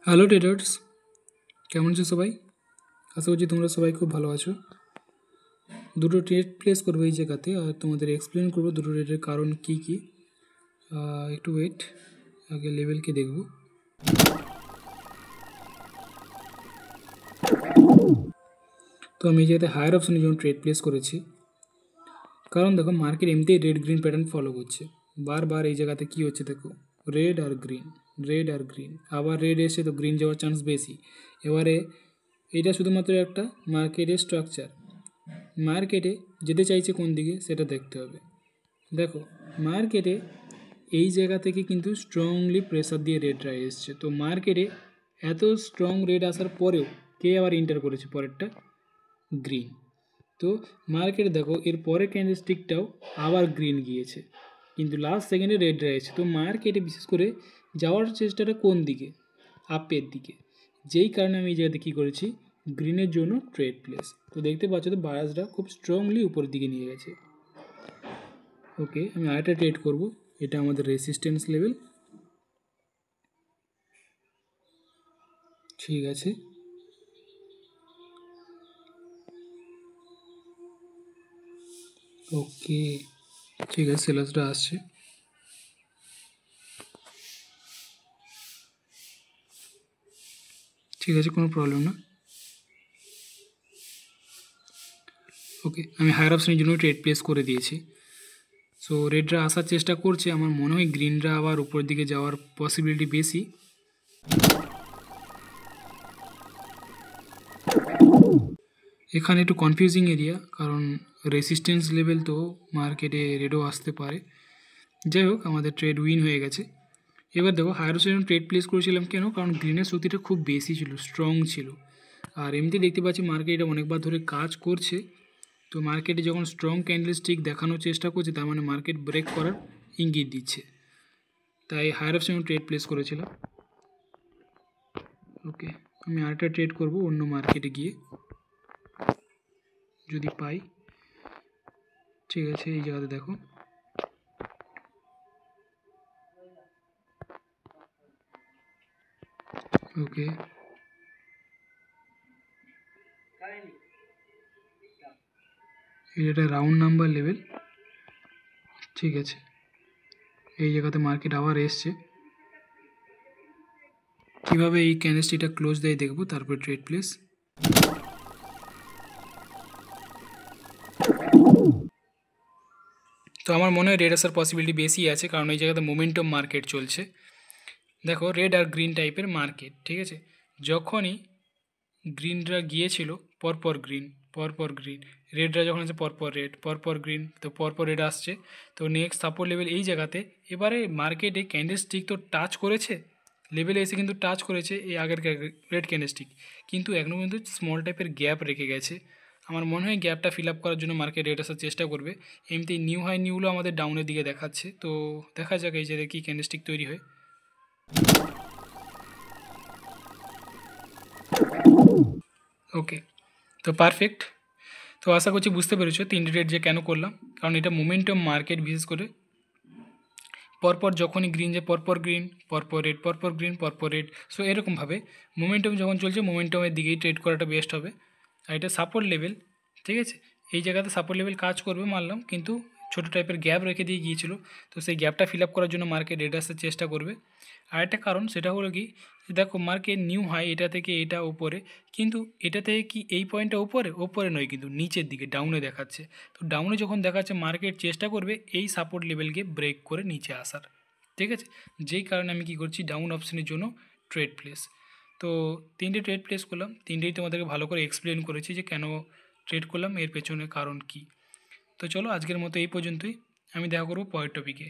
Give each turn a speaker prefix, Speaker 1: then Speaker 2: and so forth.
Speaker 1: Hello traders, কেমন আছো সবাই? আশা করছি তোমরা সবাই খুব ভালো আছো। দুটো ট্রেড প্লেস করবো এই জায়গাতে, আর তোমাদের এক্সপ্লেন করবো দুটো ট্রেডের কারণ কি কি। একটু ওয়েট, আগে লেভেলকে দেখব। তো আমি এই জায়গাতে হায়ার অপশনের জন্য ট্রেড প্লেস করেছি, কারণ দেখো মার্কেট এমনিতেই রেড গ্রিন প্যাটার্ন ফলো করছে। বারবার এই জায়গাতে কি হচ্ছে দেখো, রেড আর গ্রিন, রেড আর গ্রিন, আবার রেড এসে তো গ্রিন যাওয়ার চান্স বেশি। এবারে এটা শুধুমাত্র একটা মার্কেটের স্ট্রাকচার, মার্কেটে যেতে চাইছে কোন দিকে সেটা দেখতে হবে। দেখো মার্কেটে এই জায়গা থেকে কিন্তু স্ট্রংলি প্রেসার দিয়ে রেডরা এসছে, তো মার্কেটে এত স্ট্রং রেড আসার পরেও কে আবার এন্টার করেছে পরেরটা, গ্রিন। তো মার্কেটে দেখো এর পরের ক্যান্ডেলস্টিকটাও আবার গ্রিন গিয়েছে, কিন্তু লাস্ট সেকেন্ডে রেডরা এসেছে। তো মার্কেটে বিশেষ করে যাওয়ার চেষ্টাটা কোন দিকে, আপের দিকে, যেই কারণে আমি এই জায়গাতে কী করেছি, গ্রিনের জন্য ট্রেড প্লেস। তো দেখতে পাচ্ছ তো বায়াসরা খুব স্ট্রংলি উপরের দিকে নিয়ে গেছে। ওকে, আমি আরেকটা ট্রেড করব, এটা আমাদের রেসিস্ট্যান্স লেভেল। ঠিক আছে, ওকে ঠিক আছে, সেলার্সটা আসছে। ঠিক আছে, কোনো প্রবলেম না। ওকে, আমি হায়ার অপশনের জন্য ট্রেড প্লেস করে দিয়েছি। সো রেডরা আসার চেষ্টা করছে, আমার মনে হয় গ্রিনরা আবার উপরের দিকে যাওয়ার পসিবিলিটি বেশি। এখানে একটু কনফিউজিং এরিয়া, কারণ রেসিস্ট্যান্স লেভেল তো মার্কেটে রেডও আসতে পারে। যাই হোক, আমাদের ট্রেড উইন হয়ে গেছে। এবার দেখো হায়ার অপশনে ট্রেড প্লেস করেছিলাম কেন, কারণ গ্রিনের শক্তিটা খুব বেশি ছিল, স্ট্রং ছিল। আর এমনিতে দেখতে পাচ্ছি মার্কেটে অনেকবার ধরে কাজ করছে। তো মার্কেটে যখন স্ট্রং ক্যান্ডেলস্টিক দেখানোর চেষ্টা করছে, তার মানে মার্কেট ব্রেক করার ইঙ্গিত দিচ্ছে, তাই হায়ার অপশনে ট্রেড প্লেস করেছিলাম। ওকে, আমি আরেকটা ট্রেড করব অন্য মার্কেটে গিয়ে, যদি পাই। ঠিক আছে, এই জায়গাতে দেখো ওকে, এটা রাউন্ড নাম্বার লেভেল। ঠিক আছে, এই জায়গাতে মার্কেট আবার এসছে, কীভাবে এই ক্যান্ডেলস্টিকটা ক্লোজ দেয় দেখবো, তারপর ট্রেড প্লেস। তো আমার মনে হয় রেড আসার পসিবিলিটি বেশি আছে, কারণ এই জায়গাতে মোমেন্টাম মার্কেট চলছে। দেখো রেড আর গ্রিন টাইপের মার্কেট, ঠিক আছে। যখনই গ্রিনরা গিয়েছিল পরপর গ্রিন, পরপর গ্রিন, রেডরা যখন আছে পরপর রেড, পরপর গ্রিন, তো পরপর রেড আসছে। তো নেক্সট সাপোর্ট লেভেল এই জায়গাতে। এবারে মার্কেটে ক্যান্ডেলস্টিক তো টাচ করেছে, লেভেলে এসে কিন্তু টাচ করেছে এই আগের রেড ক্যান্ডেলস্টিক, কিন্তু এখনও কিন্তু স্মল টাইপের গ্যাপ রেখে গেছে। আমার মনে হয় গ্যাপটা ফিল আপ করার জন্য মার্কেট রেড আসার চেষ্টা করবে। এমনি নিউ হাই নিউগুলো আমাদের ডাউনের দিকে দেখাচ্ছে, তো দেখা যাক এই জায়গায় কী ক্যান্ডেলস্টিক তৈরি হয়। ওকে, তো পারফেক্ট। তো আশা করছি বুঝতে পেরেছো তিনটে ট্রেড যে কেন করলাম, কারণ এটা মোমেন্টাম মার্কেট, বিশেষ করে পরপর যখনই গ্রিন যে পরপর গ্রিন, পরপর রেড, পরপর গ্রিন, পরপর রেড। সো এরকমভাবে মোমেন্টাম যখন চলছে মোমেন্টামের দিকেই ট্রেড করাটা বেস্ট হবে। আর এটা সাপোর্ট লেভেল, ঠিক আছে। এই জায়গাতে সাপোর্ট লেভেল কাজ করবে মানলাম, কিন্তু ছোটো টাইপের গ্যাপ রেখে দিয়ে গিয়েছিল, তো সেই গ্যাপটা ফিল আপ করার জন্য মার্কেট রেড আসার চেষ্টা করবে। আর একটা কারণ সেটা হলো কি, দেখো মার্কেট নিউ হাই এটা থেকে এটা উপরে, কিন্তু এটা থেকে কি এই পয়েন্টটা উপরে, ওপরে নয় কিন্তু নিচের দিকে ডাউনে দেখাচ্ছে। তো ডাউনে যখন দেখাচ্ছে মার্কেট চেষ্টা করবে এই সাপোর্ট লেভেলকে ব্রেক করে নিচে আসার, ঠিক আছে। যেই কারণে আমি কি করছি, ডাউন অপশনের জন্য ট্রেড প্লেস। তো তিনটে ট্রেড প্লেস করলাম, তিনটেই তোমাদেরকে ভালো করে এক্সপ্লেন করেছি যে কেন ট্রেড করলাম, এর পেছনে কারণ কি। তো চলো আজকের মতো এই পর্যন্তই, আমি দেখা করবো পরের টপিকে।